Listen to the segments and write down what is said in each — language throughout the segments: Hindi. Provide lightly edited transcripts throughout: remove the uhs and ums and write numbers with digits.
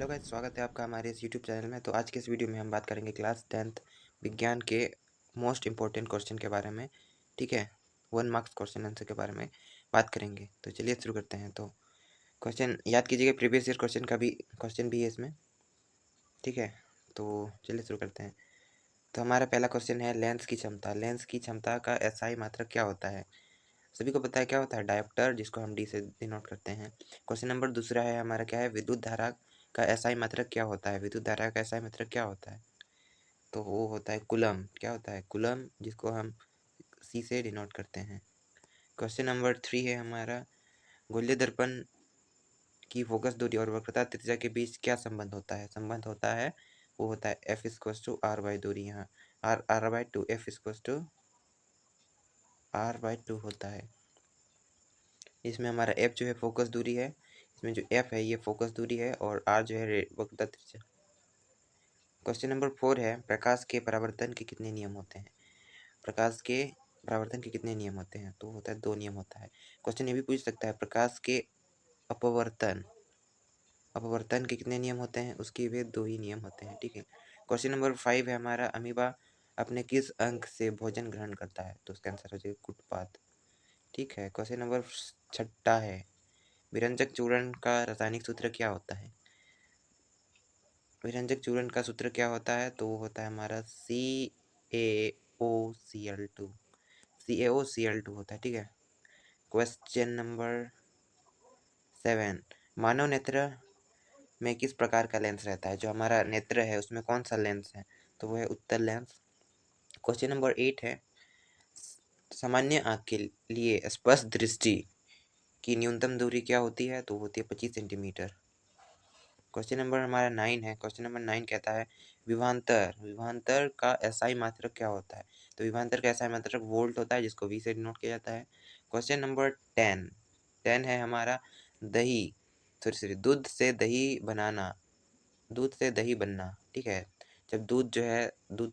हेलो गाइस, स्वागत है आपका हमारे इस यूट्यूब चैनल में। तो आज के इस वीडियो में हम बात करेंगे क्लास 10th विज्ञान के मोस्ट इम्पोर्टेंट क्वेश्चन के बारे में। ठीक है, 1 मार्क्स क्वेश्चन आंसर के बारे में बात करेंगे। तो चलिए शुरू करते हैं। तो क्वेश्चन याद कीजिएगा, प्रीवियस ईयर क्वेश्चन भी है इसमें। ठीक है, तो चलिए शुरू करते हैं। तो हमारा पहला क्वेश्चन है लेंस की क्षमता। लेंस की क्षमता का एसआई मात्रक क्या होता है? सभी को पता है क्या होता है? डायोप्टर, जिसको हम डी से डिनोट करते हैं। क्वेश्चन नंबर दूसरा है हमारा, क्या है? विद्युत धारा का एसआई मात्रक क्या होता है? विद्युत धारा का एसआई मात्रक क्या होता है? तो वो होता है कूलम। क्या होता है? कूलम, जिसको हम सी से डिनोट करते हैं। क्वेश्चन नंबर 3 है हमारा, गोलीय दर्पण की फोकस दूरी और वक्रता त्रिज्या के बीच क्या संबंध होता है? संबंध होता है, वो होता है F equals to R by दूरी। यहाँ R by two, F equals to R by two होता है। इसमें हमारा एफ जो है फोकस दूरी है, इसमें जो एफ है ये फोकस दूरी है, और आर जो है वक्रता त्रिज्या। क्वेश्चन नंबर 4 है, प्रकाश के परावर्तन के कितने नियम होते हैं? प्रकाश के परावर्तन के कितने नियम होते हैं? तो होता है 2 नियम होता है। क्वेश्चन ये भी पूछ सकता है, प्रकाश के अपवर्तन अपवर्तन के कितने नियम होते हैं? उसके भी 2 ही नियम होते हैं। ठीक है। क्वेश्चन नंबर 5 है हमारा, अमीबा अपने किस अंग से भोजन ग्रहण करता है? तो उसका आंसर हो जाएगा कुटपाद। ठीक है। क्वेश्चन नंबर 6 है, विरंजक चूर्ण का रासायनिक सूत्र क्या होता है? विरंजक चूर्ण का सूत्र क्या होता है? तो वो होता है हमारा CaOCl2। CaOCl2 होता है। ठीक है। क्वेश्चन नंबर 7, मानव नेत्र में किस प्रकार का लेंस रहता है? जो हमारा नेत्र है उसमें कौन सा लेंस है? तो वो है उत्तल लेंस। क्वेश्चन नंबर 8 है, सामान्य आँख के लिए स्पष्ट दृष्टि की न्यूनतम दूरी क्या होती है? तो होती है 25 सेंटीमीटर। क्वेश्चन नंबर हमारा 9 है। क्वेश्चन नंबर 9 कहता है, विभवांतर विभवांतर का एसआई मात्रक क्या होता है? तो विभवांतर का एसआई मात्रक वोल्ट होता है, जिसको वी से डिनोट किया जाता है। क्वेश्चन नंबर 10 है हमारा, दही सॉरी दूध से दही बनाना, दूध से दही बनना। ठीक है, जब दूध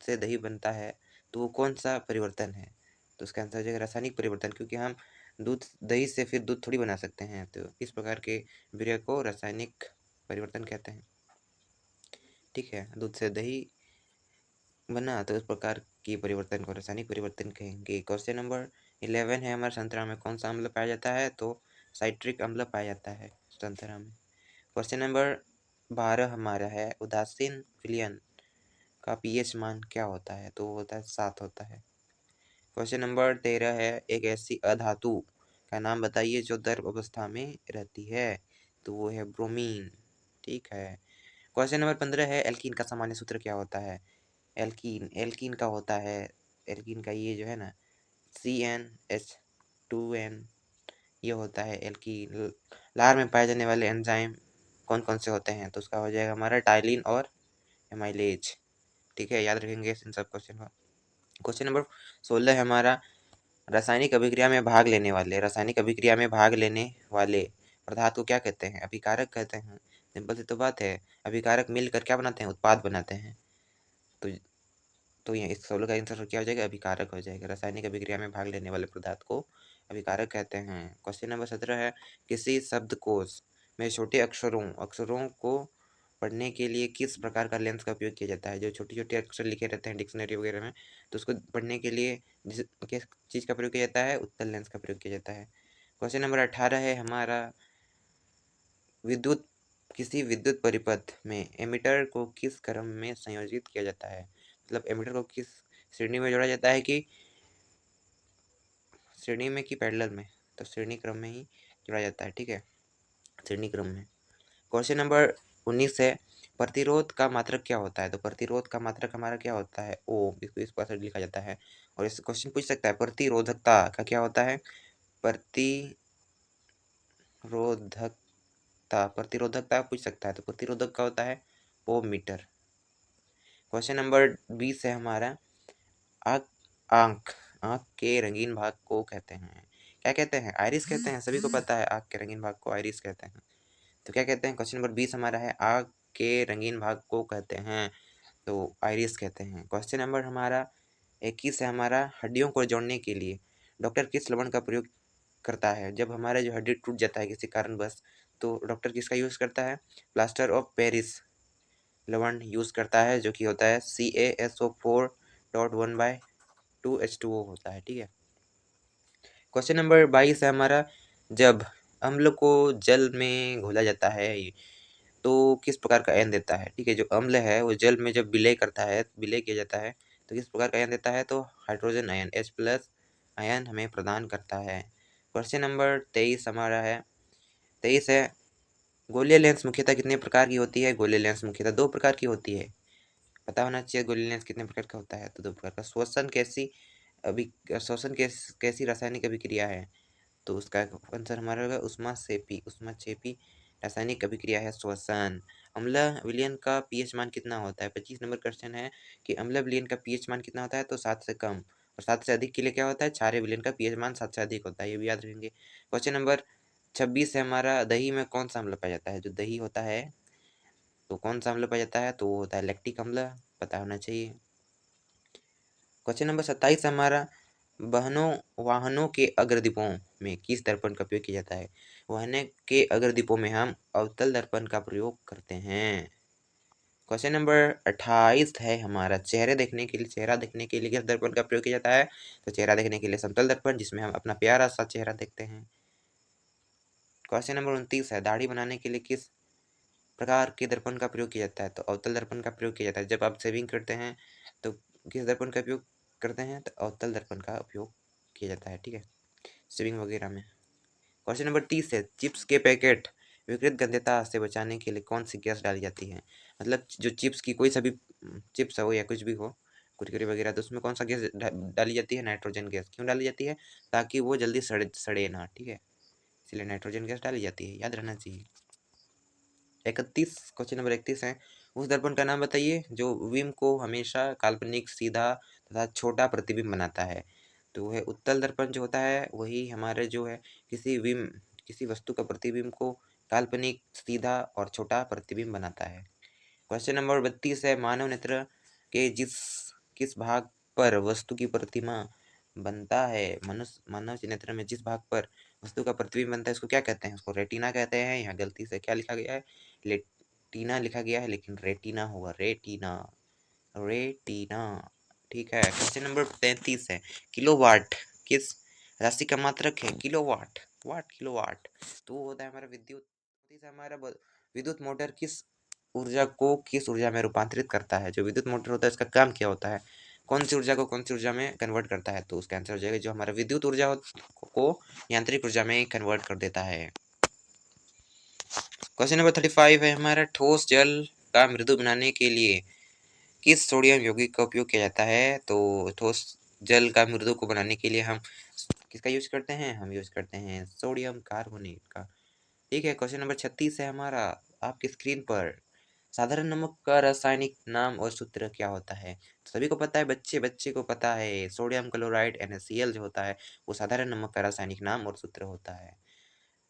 से दही बनता है तो वो कौन सा परिवर्तन है? तो उसका आंसर हो जाएगा रासायनिक परिवर्तन, क्योंकि हम दही से फिर दूध थोड़ी बना सकते हैं। तो इस प्रकार के विक्रिया को रासायनिक परिवर्तन कहते हैं। ठीक है, दूध से दही बना तो इस प्रकार की परिवर्तन को रासायनिक परिवर्तन कहेंगे। क्वेश्चन नंबर 11 है हमारे, संतरा में कौन सा अम्ल पाया जाता है? तो साइट्रिक अम्ल पाया जाता है संतरा में। क्वेश्चन नंबर 12 हमारा है, उदासीन विलयन का पीएच मान क्या होता है? तो वो होता है 7 होता है। क्वेश्चन नंबर 13 है, एक ऐसी अधातु का नाम बताइए जो द्रव अवस्था में रहती है? तो वो है ब्रोमीन। ठीक है। क्वेश्चन नंबर 15 है, एल्कीन का सामान्य सूत्र क्या होता है? एल्कीन का होता है, एल्कीन का ये जो है ना, CnH2n, ये होता है एल्कीन। लार में पाए जाने वाले एंजाइम कौन कौन से होते हैं? तो उसका हो जाएगा हमारा टाइलिन और एमाइलेज। ठीक है, याद रखेंगे इन सब क्वेश्चन का। क्वेश्चन नंबर 16 है हमारा, रासायनिक अभिक्रिया में भाग लेने वाले पदार्थ को क्या कहते हैं? अभिकारक कहते हैं। सिंपल सी तो बात है, अभिकारक मिलकर क्या बनाते हैं? उत्पाद बनाते हैं। तो ये इस 16 का आंसर क्या हो जाएगा? अभिकारक हो जाएगा। रासायनिक अभिक्रिया में भाग लेने वाले पदार्थ को अभिकारक कहते हैं। क्वेश्चन नंबर 17 है, किसी शब्दकोश में छोटे अक्षरों को पढ़ने के लिए किस प्रकार का लेंस का उपयोग किया जाता है? जो छोटे छोटे अक्षर लिखे रहते हैं डिक्शनरी वगैरह में, तो उसको पढ़ने के लिए किस चीज़ का प्रयोग किया जाता है? उत्तल लेंस का प्रयोग किया जाता है। क्वेश्चन नंबर 18 है हमारा, किसी विद्युत परिपथ में एमीटर को किस क्रम में संयोजित किया जाता है? मतलब एमीटर को किस श्रेणी में जोड़ा जाता है, कि श्रेणी में कि पैरेलल में? तो श्रेणी क्रम में ही जोड़ा जाता है। ठीक है, श्रेणी क्रम में। क्वेश्चन नंबर 19 है, प्रतिरोध का मात्रक क्या होता है? तो प्रतिरोध का मात्रक हमारा क्या होता है? ओम, इसको इस प्रकार से लिखा जाता है। और इस क्वेश्चन पूछ सकता है, प्रतिरोधकता का क्या होता है? प्रतिरोधकता पूछ सकता है, तो प्रतिरोधक का होता है ओम मीटर। क्वेश्चन नंबर 20 है हमारा, आँख आँख आँख के रंगीन भाग को कहते हैं, क्या कहते हैं? आइरिस कहते हैं। सभी को पता है आँख के रंगीन भाग को आइरिस कहते हैं। तो क्या कहते हैं? क्वेश्चन नंबर 20 हमारा है, आँख के रंगीन भाग को कहते हैं, तो आइरिस कहते हैं। क्वेश्चन नंबर हमारा 21 है हमारा, हड्डियों को जोड़ने के लिए डॉक्टर किस लवण का प्रयोग करता है? जब हमारा जो हड्डी टूट जाता है किसी कारणवश, तो डॉक्टर किसका यूज़ करता है? प्लास्टर ऑफ पेरिस लवण यूज़ करता है, जो कि होता है CaSO4.1/2H2O होता है, ठीक है। क्वेश्चन नंबर 22 है हमारा, जब अम्ल को जल में घोला जाता है तो किस प्रकार का आयन देता है? ठीक है, जो अम्ल है वो जल में जब विलय किया जाता है तो किस प्रकार का आयन देता है? तो हाइड्रोजन आयन H+ आयन हमें प्रदान करता है। क्वेश्चन नंबर 23 हमारा है, 23 है, गोलीय लेंस मुख्यतः कितने प्रकार की होती है? गोलीय लेंस मुख्यतः 2 प्रकार की होती है। पता होना चाहिए गोलीय लेंस कितने प्रकार का होता है, तो 2 प्रकार का। श्वसन कैसी रासायनिक अभिक्रिया है? तो उसका आंसर हमारा होगा ऊष्माक्षेपी रासायनिक अभिक्रिया है श्वसन। अम्ल विलयन का पीएच मान कितना होता है? 25 नंबर क्वेश्चन है कि अम्ल विलयन का पीएच मान कितना होता है? तो 7 से कम, और 7 से अधिक के लिए क्या होता है? क्षारीय विलयन का पीएच मान 7 से अधिक होता है, ये भी याद रखेंगे। क्वेश्चन नंबर 26 है हमारा, दही में कौन सा अम्ल पाया जाता है? जो दही होता है तो कौन सा अम्ल पाया जाता है? तो वो होता है लैक्टिक अम्ल, पता होना चाहिए। क्वेश्चन नंबर 27 हमारा, वाहनों के अग्रदीपों में किस दर्पण का उपयोग किया जाता है? वाहन के अग्रदीपों में हम अवतल दर्पण का प्रयोग करते हैं। क्वेश्चन नंबर 28 है हमारा, चेहरा देखने के लिए किस दर्पण का प्रयोग किया जाता है? तो चेहरा देखने के लिए समतल दर्पण, जिसमें हम अपना प्यारा सा चेहरा देखते हैं। क्वेश्चन नंबर 29 है, दाढ़ी बनाने के लिए किस प्रकार के दर्पण का प्रयोग किया जाता है? तो अवतल दर्पण का प्रयोग किया जाता है। जब आप शेविंग करते हैं तो किस दर्पण का उपयोग करते हैं? तो अवतल दर्पण का उपयोग किया जाता है, ठीक है, शेविंग वगैरह में। क्वेश्चन नंबर 30 है, चिप्स के पैकेट विकृत गंध्यता से बचाने के लिए कौन सी गैस डाली जाती है? मतलब जो चिप्स की कोई सा भी चिप्स हो या कुछ भी हो, कुरकुरे वगैरह, तो उसमें कौन सा गैस डाली जाती है? Nitrogen gas. क्यों डाली जाती है? ताकि वो जल्दी सड़े ना, ठीक है, इसलिए नाइट्रोजन गैस डाली जाती है, याद रहना चाहिए। 31, क्वेश्चन नंबर 31 है, उस दर्पण का नाम बताइए जो विम को हमेशा काल्पनिक, सीधा तथा छोटा प्रतिबिंब बनाता है। तो वह उत्तल दर्पण जो होता है वही हमारे जो है किसी वस्तु का प्रतिबिंब को काल्पनिक, सीधा और छोटा प्रतिबिंब बनाता है। क्वेश्चन नंबर 32 है, मानव नेत्र के किस भाग पर वस्तु की प्रतिमा बनता है? मनुष्य मानव नेत्र में जिस भाग पर वस्तु का प्रतिबिंब बनता है उसको क्या कहते हैं? उसको रेटिना कहते हैं। यहाँ गलती से क्या लिखा गया है? लेटिना लिखा गया है, लेकिन रेटिना होगा, रेटिना, रेटिना, ठीक है। क्वेश्चन नंबर 33 है, किलोवाट किस राशि का मात्रक है? किलोवाट, वाट, किलोवाट, तो वो होता है हमारा विद्युत। विद्युत मोटर किस ऊर्जा में रूपांतरित करता है? जो विद्युत मोटर होता है इसका काम क्या होता है? कौन सी ऊर्जा को कौन सी ऊर्जा में कन्वर्ट करता है? तो उसका आंसर हो जाएगा जो हमारा विद्युत ऊर्जा को यांत्रिक ऊर्जा में कन्वर्ट कर देता है। क्वेश्चन नंबर 35 है हमारा, ठोस जल का मृदु बनाने के लिए किस सोडियम यौगिक का उपयोग किया जाता है? तो ठोस जल का मृदु को बनाने के लिए हम किसका यूज करते हैं? हम यूज करते हैं सोडियम कार्बोनेट का, ठीक है। क्वेश्चन नंबर 36 है हमारा, आपकी स्क्रीन पर साधारण नमक का रासायनिक नाम और सूत्र क्या होता है? तो सभी को पता है, बच्चे बच्चे को पता है, सोडियम क्लोराइड NaCl जो होता है वो साधारण नमक का रासायनिक नाम और सूत्र होता है।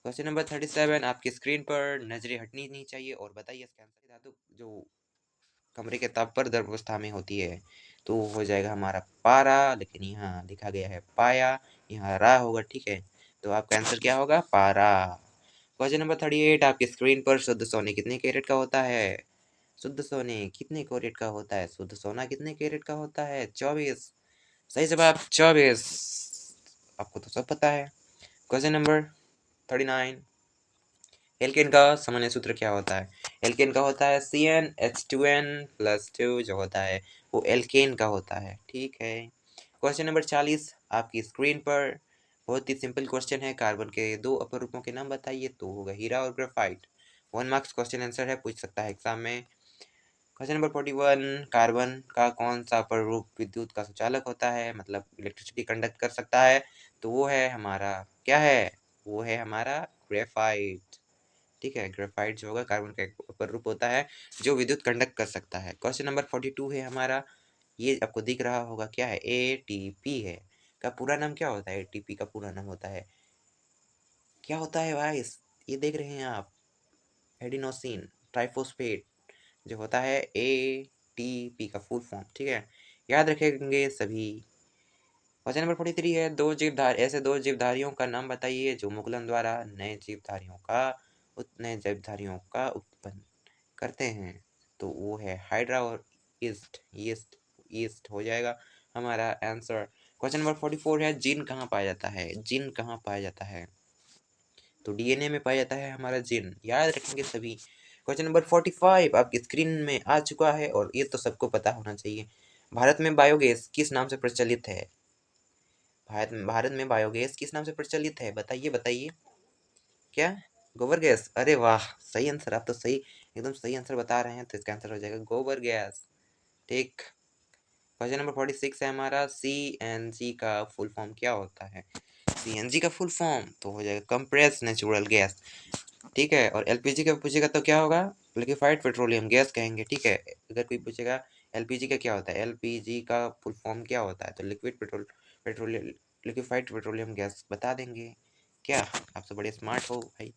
क्वेश्चन नंबर 37, आपकी स्क्रीन पर नजरें हटनी नहीं चाहिए और बताइए इसका आंसर। धातु जो कमरे के ताप पर द्रव अवस्था में होती है तो हो जाएगा हमारा पारा, लेकिन यहाँ लिखा गया है पाया, यहाँ रा होगा, ठीक है, तो आपका आंसर क्या होगा? पारा। क्वेश्चन नंबर 38, आपकी स्क्रीन पर शुद्ध सोने कितने कैरेट का होता है? शुद्ध सोने कितने कैरेट का होता है? शुद्ध सोना कितने कैरेट का होता है? 24, सही जवाब 24, आपको तो सब पता है। क्वेश्चन नंबर 39, एल्केन का सामान्य सूत्र क्या होता है? एल्केन का होता है CnH2n+2, जो होता है वो एल्केन का होता है, ठीक है। क्वेश्चन नंबर 40, आपकी स्क्रीन पर बहुत ही सिंपल क्वेश्चन है, कार्बन के दो अपर रूपों के नाम बताइए, तो होगा हीरा और ग्रेफाइट। 1 मार्क्स क्वेश्चन आंसर है, पूछ सकता है एग्जाम में। क्वेश्चन नंबर 41, कार्बन का कौन सा अपर रूप विद्युत का सुचालक होता है, मतलब इलेक्ट्रिसिटी कंडक्ट कर सकता है? तो वो है हमारा, क्या है? वो है हमारा ग्रेफाइट, ठीक है। ग्रेफाइट जो होगा कार्बन का एक अपर रूप होता है जो विद्युत कंडक्ट कर सकता है। क्वेश्चन नंबर 42 है हमारा, ये आपको दिख रहा होगा, क्या है? ATP है, का पूरा नाम क्या होता है? ATP का पूरा नाम होता है, क्या होता है भाई? ये देख रहे हैं आप, एडिनोसिन ट्राइफॉस्फेट जो होता है ATP का फुल फॉर्म, ठीक है, याद रखेंगे सभी। क्वेश्चन नंबर 43 है, ऐसे दो जीवधारियों का नाम बताइए जो मुगलन द्वारा नए जीवधारियों का उतने जबधारियों का उत्पन्न करते हैं। तो वो है हाइड्रा और ईस्ट। ईस्ट ईस्ट हो जाएगा हमारा आंसर। क्वेश्चन नंबर 44 है, जीन कहाँ पाया जाता है? जीन कहाँ पाया जाता है? तो डीएनए में पाया जाता है हमारा जीन, याद रखेंगे सभी। क्वेश्चन नंबर 45 आपकी स्क्रीन में आ चुका है और ये तो सबको पता होना चाहिए। भारत में बायोगैस किस नाम से प्रचलित है? भारत में बायोगैस किस नाम से प्रचलित है? बताइए बताइए। क्या? गोबर गैस? अरे वाह, सही आंसर। आप तो सही, एकदम सही आंसर बता रहे हैं। तो इसका आंसर हो जाएगा गोबर गैस। ठीक। क्वेश्चन नंबर 46 है हमारा, सीएनजी का फुल फॉर्म क्या होता है? सीएनजी का फुल फॉर्म तो हो जाएगा कंप्रेस्ड नेचुरल गैस। ठीक है। और एलपीजी का पूछेगा तो क्या होगा? लिक्विफाइड पेट्रोलियम गैस कहेंगे। ठीक है। अगर कोई पूछेगा एलपीजी का क्या होता है, एलपीजी का फुल फॉर्म क्या होता है, तो पेट्रोलियम लिक्विफाइड पेट्रोलियम गैस बता देंगे। क्या आप तो बड़े स्मार्ट हो भाई,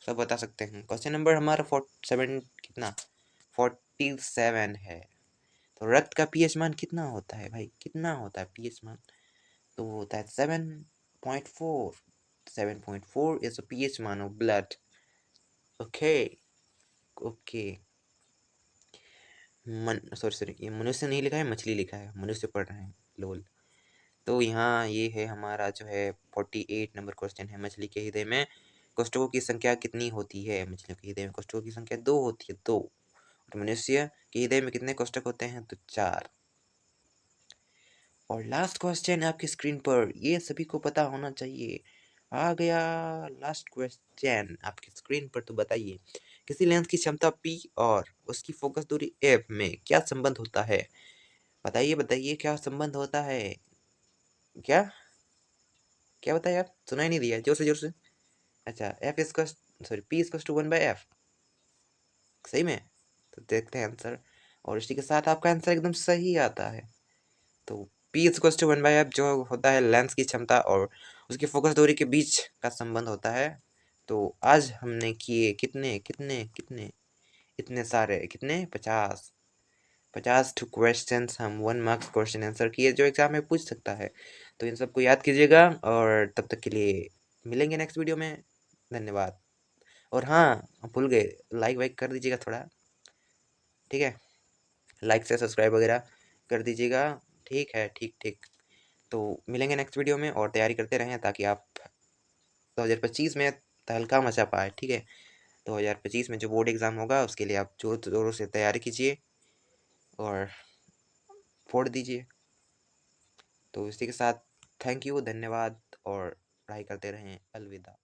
सब बता सकते हैं। क्वेश्चन नंबर हमारा 47 कितना? 47 है। तो रक्त का पीएच मान कितना होता है भाई? कितना होता है पीएच मान? तो वो होता है 7.4। 7.4 इज द पीएच मान of blood. Okay okay. Sorry sorry, ये मनुष्य नहीं लिखा है, मछली लिखा है, मनुष्य पढ़ रहे हैं, लोल। तो यहाँ ये है हमारा जो है 48 नंबर क्वेश्चन है, मछली के हृदय में कोष्ठकों की संख्या कितनी होती है? मछलियों के हृदय में कोष्ठकों की संख्या 2 होती है, 2। और मनुष्य के हृदय में कितने कोष्ठक होते हैं? तो 4। और लास्ट क्वेश्चन आपकी स्क्रीन पर, ये सभी को पता होना चाहिए। आ गया लास्ट क्वेश्चन आपकी स्क्रीन पर। तो बताइए, किसी लेंस की क्षमता P और उसकी फोकस दूरी F में क्या संबंध होता है? बताइए बताइए, क्या संबंध होता है? क्या क्या बताया आप? सुनाई नहीं दिया, जोर से जोर से। अच्छा, एफ इसका सॉरी पी इसका टू 1/f। सही में? तो देखते हैं आंसर। और इसी के साथ आपका आंसर एकदम सही आता है। तो पी इक्वल्स टू 1/f जो होता है लेंस की क्षमता और उसकी फोकस दूरी के बीच का संबंध होता है। तो आज हमने किए कितने कितने कितने इतने सारे, कितने 50 टू क्वेश्चंस हम 1 मार्क्स क्वेश्चन आंसर किए जो एग्जाम में पूछ सकता है। तो इन सबको याद कीजिएगा और तब तक के लिए मिलेंगे नेक्स्ट वीडियो में। धन्यवाद। और हाँ, भूल गए, लाइक वाइक कर दीजिएगा थोड़ा। ठीक है, लाइक से सब्सक्राइब वगैरह कर दीजिएगा। ठीक है, ठीक ठीक। तो मिलेंगे नेक्स्ट वीडियो में और तैयारी करते रहें ताकि आप 2025 में तहलका मचा पाए। ठीक है, 2025 में जो बोर्ड एग्ज़ाम होगा उसके लिए आप जोर ज़ोरों से तैयारी कीजिए और फोड़ दीजिए। तो इसी के साथ थैंक यू, धन्यवाद और पढ़ाई करते रहें। अलविदा।